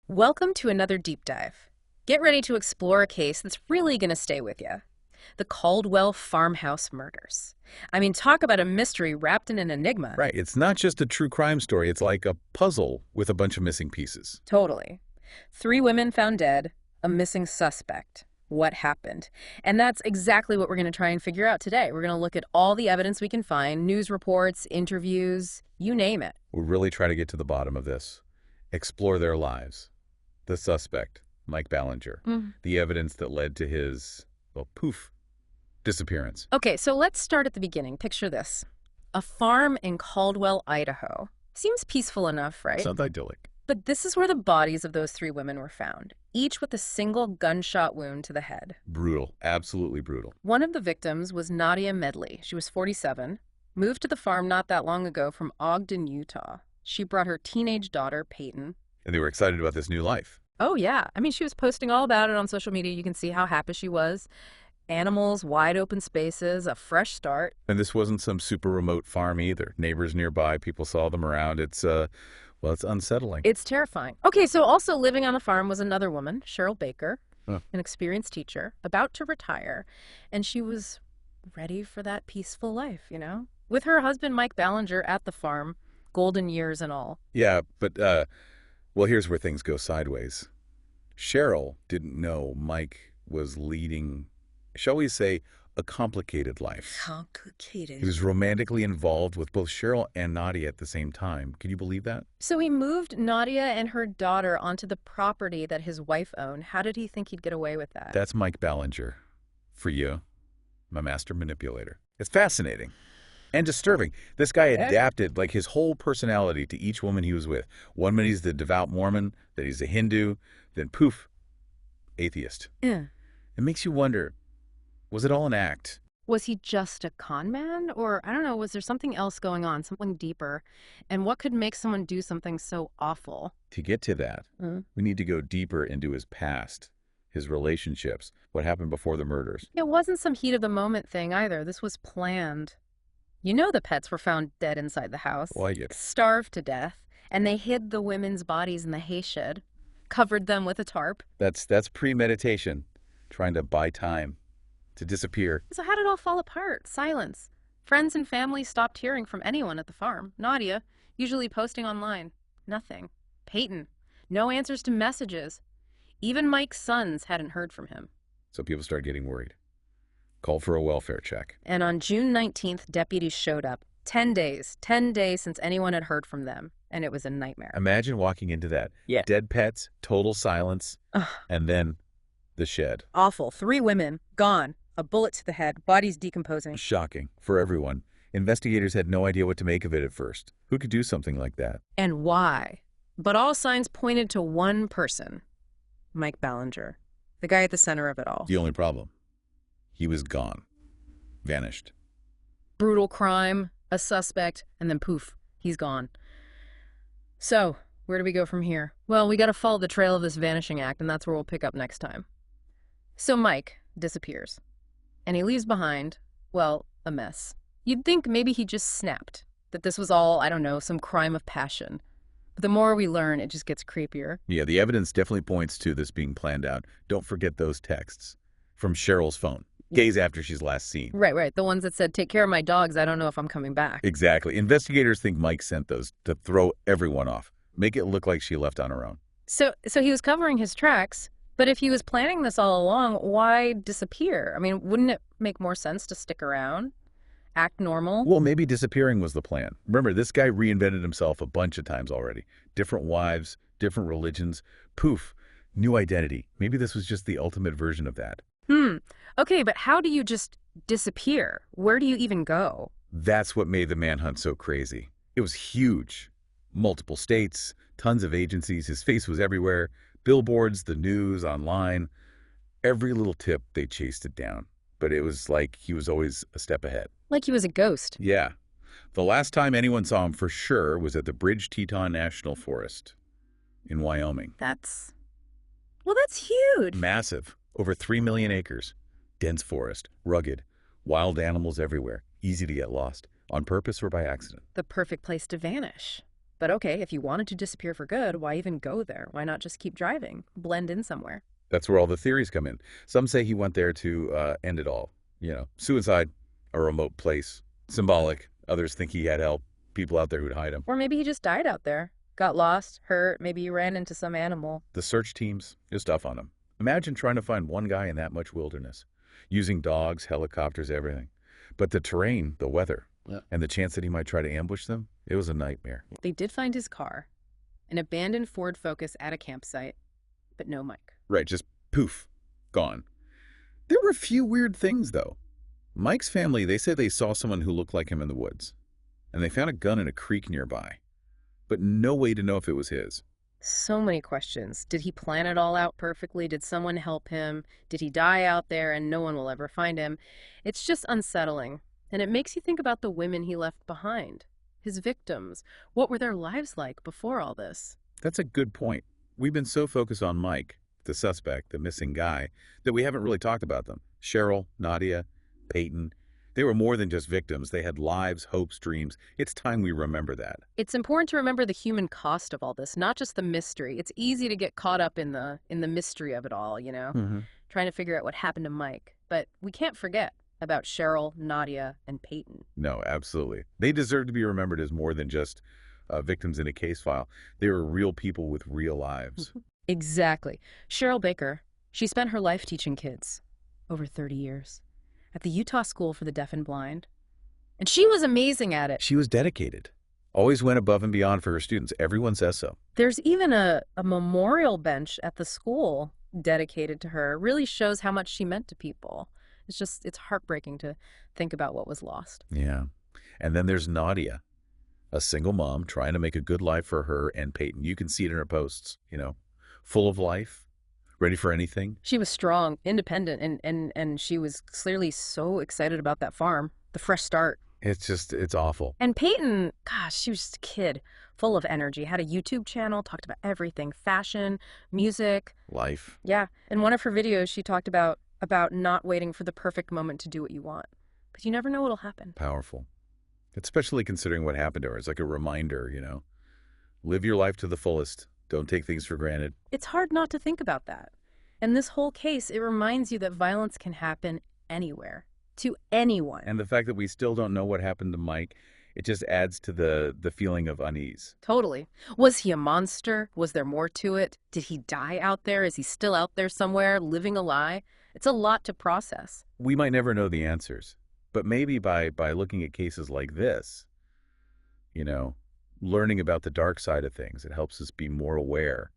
Welcome to another deep dive. Get ready to explore a case that's really going to stay with you. The Caldwell Farmhouse murders. Talk about a mystery wrapped in an enigma. Right. It's not just a true crime story. It's like a puzzle with a bunch of missing pieces. Totally. 3 women found dead, a missing suspect. What happened? And that's exactly what we're going to try and figure out today. We're going to look at all the evidence we can find, news reports, interviews, you name it. We'll really try to get to the bottom of this. Explore their lives. The suspect, Mike Ballinger. The evidence that led to his, disappearance. Okay, so let's start at the beginning. Picture this. A farm in Caldwell, Idaho. Seems peaceful enough, right? Sounds idyllic. But this is where the bodies of those 3 women were found, each with a single gunshot wound to the head. Brutal. Absolutely brutal. One of the victims was Nadia Medley. She was 47, moved to the farm not that long ago from Ogden, Utah. She brought her teenage daughter, Peyton. And they were excited about this new life. Oh, yeah. She was posting all about it on social media. You can see how happy she was. Animals, wide open spaces, a fresh start. And this wasn't some super remote farm either. Neighbors nearby, people saw them around. It's unsettling. It's terrifying. Okay, so also living on the farm was another woman, Cheryl Baker, an experienced teacher, about to retire. And she was ready for that peaceful life, with her husband, Mike Ballinger, at the farm, golden years and all. Yeah, but, here's where things go sideways. Cheryl didn't know Mike was leading, shall we say, a complicated life. Complicated. He was romantically involved with both Cheryl and Nadia at the same time. Can you believe that? So he moved Nadia and her daughter onto the property that his wife owned. How did he think he'd get away with that? That's Mike Ballinger. For you, my master manipulator. It's fascinating and disturbing. This guy adapted his whole personality to each woman he was with. One minute he's the devout Mormon, then he's a Hindu, then poof, atheist. Yeah. It makes you wonder, was it all an act? Was he just a con man? Or, I don't know, was there something else going on, something deeper? And what could make someone do something so awful? To get to that, we need to go deeper into his past, his relationships, what happened before the murders. It wasn't some heat of the moment thing either. This was planned. The pets were found dead inside the house. Well, I get it. Starved to death. And they hid the women's bodies in the hay shed, covered them with a tarp. That's premeditation, trying to buy time, to disappear. So how did it all fall apart? Silence. Friends and family stopped hearing from anyone at the farm. Nadia, usually posting online. Nothing. Peyton. No answers to messages. Even Mike's sons hadn't heard from him. So people started getting worried. Called for a welfare check. And on June 19th, deputies showed up. 10 days since anyone had heard from them. And it was a nightmare. Imagine walking into that. Yeah. Dead pets, total silence, and then the shed. Awful. 3 women, gone. A bullet to the head, bodies decomposing. Shocking for everyone. Investigators had no idea what to make of it at first. Who could do something like that? And why? But all signs pointed to one person. Mike Ballinger. The guy at the center of it all. The only problem, he was gone. Vanished. Brutal crime, a suspect, and then poof, he's gone. So, where do we go from here? Well, we gotta follow the trail of this vanishing act, and that's where we'll pick up next time. So Mike disappears. And he leaves behind, a mess. You'd think maybe he just snapped. That this was all, I don't know, some crime of passion. But the more we learn, it just gets creepier. Yeah, the evidence definitely points to this being planned out. Don't forget those texts from Cheryl's phone, days after she's last seen. Right. The ones that said, take care of my dogs, I don't know if I'm coming back. Exactly. Investigators think Mike sent those to throw everyone off. Make it look like she left on her own. So he was covering his tracks, but if he was planning this all along, why disappear? Wouldn't it make more sense to stick around? Act normal? Well, maybe disappearing was the plan. Remember, this guy reinvented himself a bunch of times already. Different wives, different religions. Poof, new identity. Maybe this was just the ultimate version of that. Okay, but how do you just disappear? Where do you even go? That's what made the manhunt so crazy. It was huge. Multiple states, tons of agencies. His face was everywhere. Billboards, the news, online. Every little tip, they chased it down. But it was like he was always a step ahead. Like he was a ghost. Yeah. The last time anyone saw him for sure was at the Bridge Teton National Forest in Wyoming. That's huge. Massive. Over 3 million acres. Dense forest. Rugged. Wild animals everywhere. Easy to get lost. On purpose or by accident. The perfect place to vanish. But okay, if you wanted to disappear for good, why even go there? Why not just keep driving? Blend in somewhere. That's where all the theories come in. Some say he went there to end it all. Suicide, a remote place, symbolic. Others think he had help, people out there who'd hide him. Or maybe he just died out there. Got lost, hurt, maybe he ran into some animal. The search teams is tough on him. Imagine trying to find one guy in that much wilderness, using dogs, helicopters, everything. But the terrain, the weather, and the chance that he might try to ambush them, it was a nightmare. They did find his car, an abandoned Ford Focus at a campsite, but no Mike. Right, just poof, gone. There were a few weird things, though. Mike's family, they say they saw someone who looked like him in the woods, and they found a gun in a creek nearby, but no way to know if it was his. So many questions. Did he plan it all out perfectly? Did someone help him? Did he die out there and no one will ever find him? It's just unsettling. And it makes you think about the women he left behind, his victims. What were their lives like before all this? That's a good point. We've been so focused on Mike, the suspect, the missing guy, that we haven't really talked about them. Cheryl, Nadia, Peyton. They were more than just victims. They had lives, hopes, dreams. It's time we remember that. It's important to remember the human cost of all this, not just the mystery. It's easy to get caught up in the mystery of it all, trying to figure out what happened to Mike. But we can't forget about Cheryl, Nadia, and Peyton. No, absolutely. They deserve to be remembered as more than just victims in a case file. They were real people with real lives. Exactly. Cheryl Baker, she spent her life teaching kids, over 30 years, at the Utah School for the Deaf and Blind. And she was amazing at it. She was dedicated. Always went above and beyond for her students. Everyone says so. There's even a memorial bench at the school dedicated to her. It really shows how much she meant to people. It's heartbreaking to think about what was lost. Yeah. And then there's Nadia, a single mom trying to make a good life for her and Peyton. You can see it in her posts, full of life, ready for anything. She was strong, independent, and she was clearly so excited about that farm, the fresh start. It's awful. And Peyton, gosh, she was just a kid, full of energy, had a YouTube channel, talked about everything, fashion, music. Life. Yeah. In one of her videos, she talked about not waiting for the perfect moment to do what you want. Because you never know what'll happen. Powerful. Especially considering what happened to her. It's like a reminder, Live your life to the fullest. Don't take things for granted. It's hard not to think about that. And this whole case, it reminds you that violence can happen anywhere, to anyone. And the fact that we still don't know what happened to Mike, it just adds to the feeling of unease. Totally. Was he a monster? Was there more to it? Did he die out there? Is he still out there somewhere, living a lie? It's a lot to process. We might never know the answers, but maybe by looking at cases like this, learning about the dark side of things, it helps us be more aware,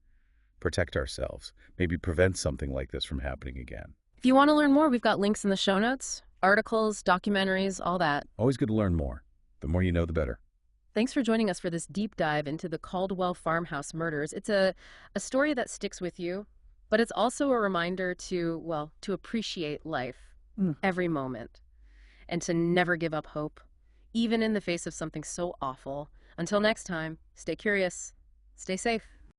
protect ourselves, maybe prevent something like this from happening again. If you want to learn more, we've got links in the show notes, articles, documentaries, all that. Always good to learn more. The more you know, the better. Thanks for joining us for this deep dive into the Caldwell Farmhouse murders. It's a story that sticks with you, but it's also a reminder to appreciate life, every moment, and to never give up hope, even in the face of something so awful. Until next time, stay curious, stay safe.